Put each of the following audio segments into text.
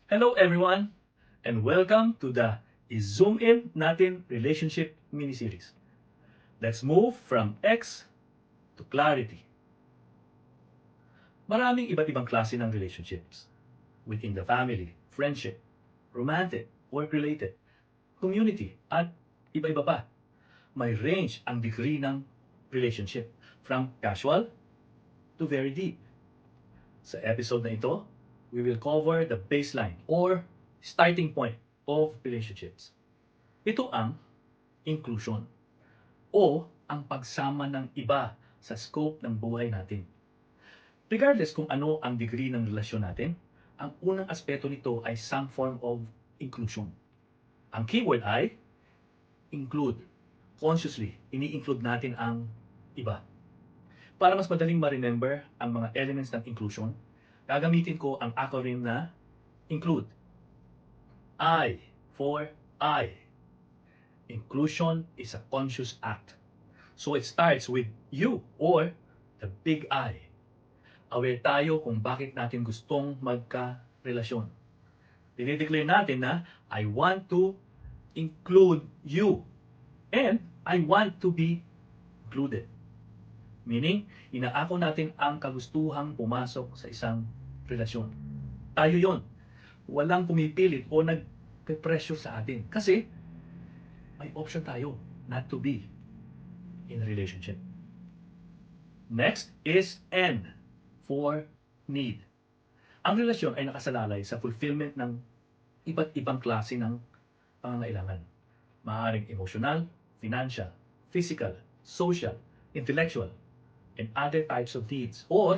Hello everyone, and welcome to the I-Zoom In Natin Relationship Mini-Series. Let's move from X to clarity. Maraming iba't ibang klase ng relationships. Within the family, friendship, romantic, work-related, community, at iba-iba pa. May range ang degree ng relationship, from casual to very deep. Sa episode na ito, we will cover the baseline or starting point of relationships. Ito ang inclusion o ang pagsama ng iba sa scope ng buhay natin. Regardless kung ano ang degree ng relasyon natin, ang unang aspeto nito ay some form of inclusion. Ang keyword ay include. Consciously, ini-include natin ang iba. Para mas madaling ma-remember ang mga elements ng inclusion, gagamitin ko ang acronym na include. I for I. Inclusion is a conscious act. So it starts with you or the big I. Aware tayo kung bakit natin gustong magka-relasyon. Dinideclare natin na I want to include you and I want to be included. Meaning, inaako natin ang kagustuhang pumasok sa isang relasyon. Tayo yon. Walang pumipilit o nagpe-pressure sa atin. Kasi, may option tayo not to be in a relationship. Next is N for need. Ang relasyon ay nakasalalay sa fulfillment ng iba't ibang klase ng pangangailangan. Maaaring emotional, financial, physical, social, intellectual, and other types of needs or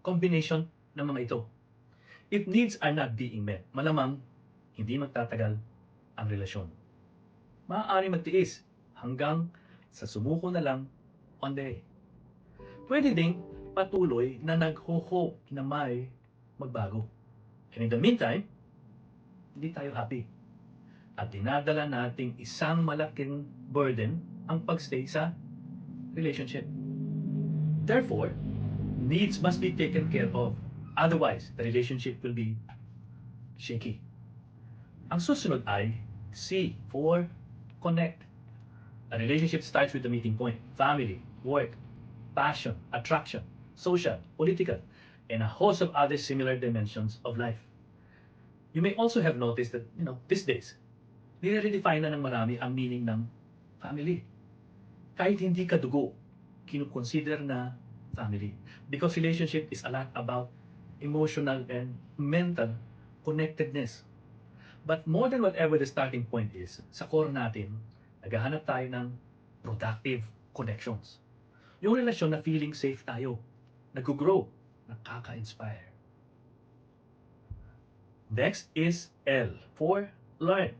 combination ng mga ito. If needs are not being met, malamang hindi magtatagal ang relasyon. Maaari magtiis hanggang sa sumuko na lang one day. Pwede ding patuloy na nagho-hope na may magbago. And in the meantime, hindi tayo happy. At dinadala nating isang malaking burden ang pagstay sa relationship. Therefore, needs must be taken care of. Otherwise, the relationship will be shaky. Ang susunod ay C for connect. A relationship starts with the meeting point. Family, work, passion, attraction, social, political, and a host of other similar dimensions of life. You may also have noticed that, these days, nire-redefine na ng marami ang meaning ng family. Kahit hindi ka dugo, kinukonsider na family. Because relationship is a lot about emotional and mental connectedness. But more than whatever the starting point is, sa core natin, naghahanap tayo ng productive connections. Yung relasyon na feeling safe tayo, nag-grow, nakaka-inspire. Next is L for learn.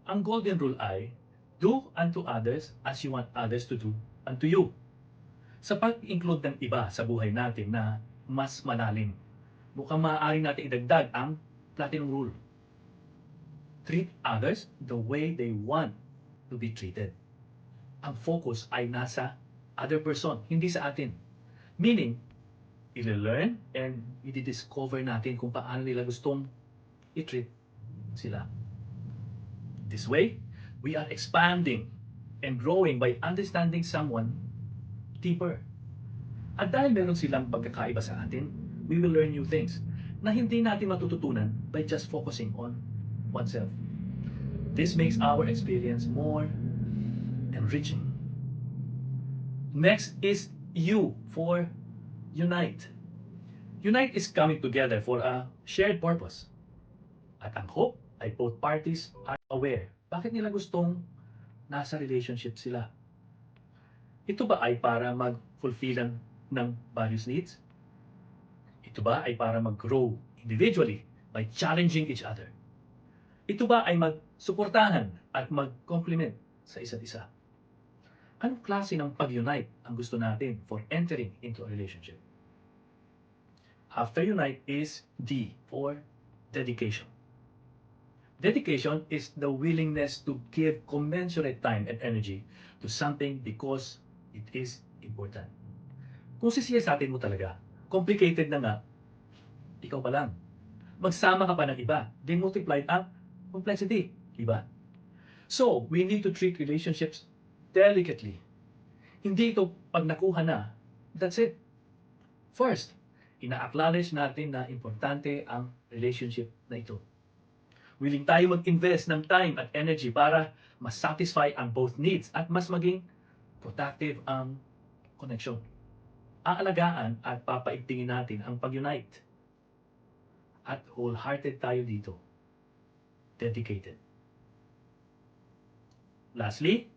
Ang golden rule ay, do unto others as you want others to do unto you. Sa pag-include ng iba sa buhay natin na mas malalim, mukhang maaari natin idagdag ang platinum rule. Treat others the way they want to be treated. Ang focus ay nasa other person, hindi sa atin. Meaning, i-learn and i-discover natin kung paano nila gustong i-treat sila. This way, we are expanding and growing by understanding someone deeper. At dahil meron silang pagkakaiba sa atin, we will learn new things na hindi natin matututunan by just focusing on oneself. This makes our experience more enriching. Next is U for unite. Unite is coming together for a shared purpose. At ang hope ay both parties are aware bakit nila gustong nasa relationship sila. Ito ba ay para mag-fulfillan ng various needs? Ito ba ay para mag-grow individually by challenging each other? Ito ba ay mag-suportahan at mag-complement sa isa't isa? Anong klase ng pag-unite ang gusto natin for entering into a relationship? After unite is D for dedication. Dedication is the willingness to give commensurate time and energy to something because it is important. Kung sisiyasatin mo talaga, complicated na nga, ikaw pa lang. Magsama ka pa ng iba. They multiplied ang complexity. Diba? So, we need to treat relationships delicately. Hindi ito pag nakuha na, that's it. First, ina-acknowledge natin na importante ang relationship na ito. Willing tayo mag-invest ng time at energy para mas satisfy ang both needs at mas maging productive ang connection. Aalagaan at papaigtingin natin ang pag-unite. At wholehearted tayo dito. Dedicated. Lastly,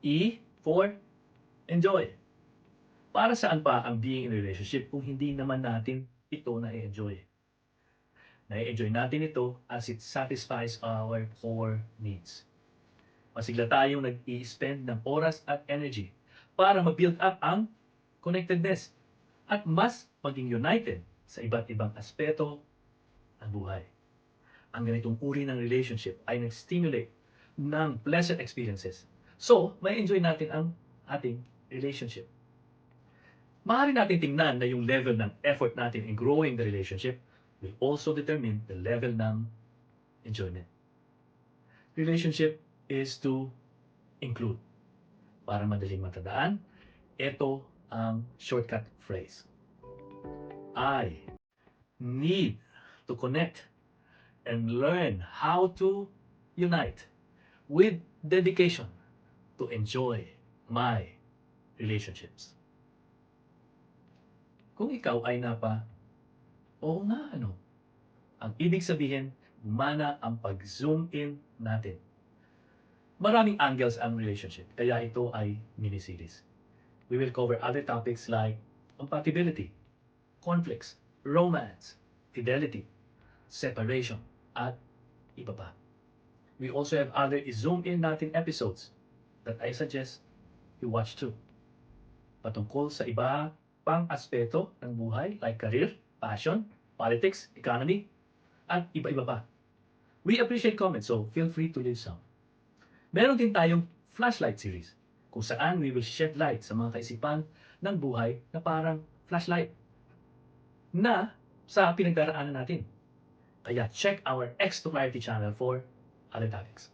E for enjoy. Para saan pa ang being in a relationship kung hindi naman natin ito na-enjoy? Na-enjoy natin ito as it satisfies our core needs. Masigla tayong nag-i-spend ng oras at energy para mag-build up ang connectedness at mas maging united sa iba't ibang aspeto ng buhay. Ang ganitong uri ng relationship ay nag-stimulate ng pleasant experiences. So, may enjoy natin ang ating relationship. Maaari natin tingnan na yung level ng effort natin in growing the relationship will also determine the level ng enjoyment. Relationship is to include. Para madaling matandaan, ito ang shortcut phrase. I need to connect and learn how to unite with dedication to enjoy my relationships. Kung ikaw ay oo nga ang ibig sabihin, gumana ang pag-zoom in natin. Maraming angles ang relationship, kaya ito ay mini-series. We will cover other topics like compatibility, conflicts, romance, fidelity, separation, at iba pa. We also have other zoom in natin episodes that I suggest you watch too. Patungkol sa iba pang aspeto ng buhay like career, passion, politics, economy, at iba-iba pa. We appreciate comments, so feel free to leave some. Meron din tayong flashlight series kung saan we will shed light sa mga kaisipan ng buhay na parang flashlight na sa pinagdaraanan natin. Kaya check our X to Clarity channel for other topics.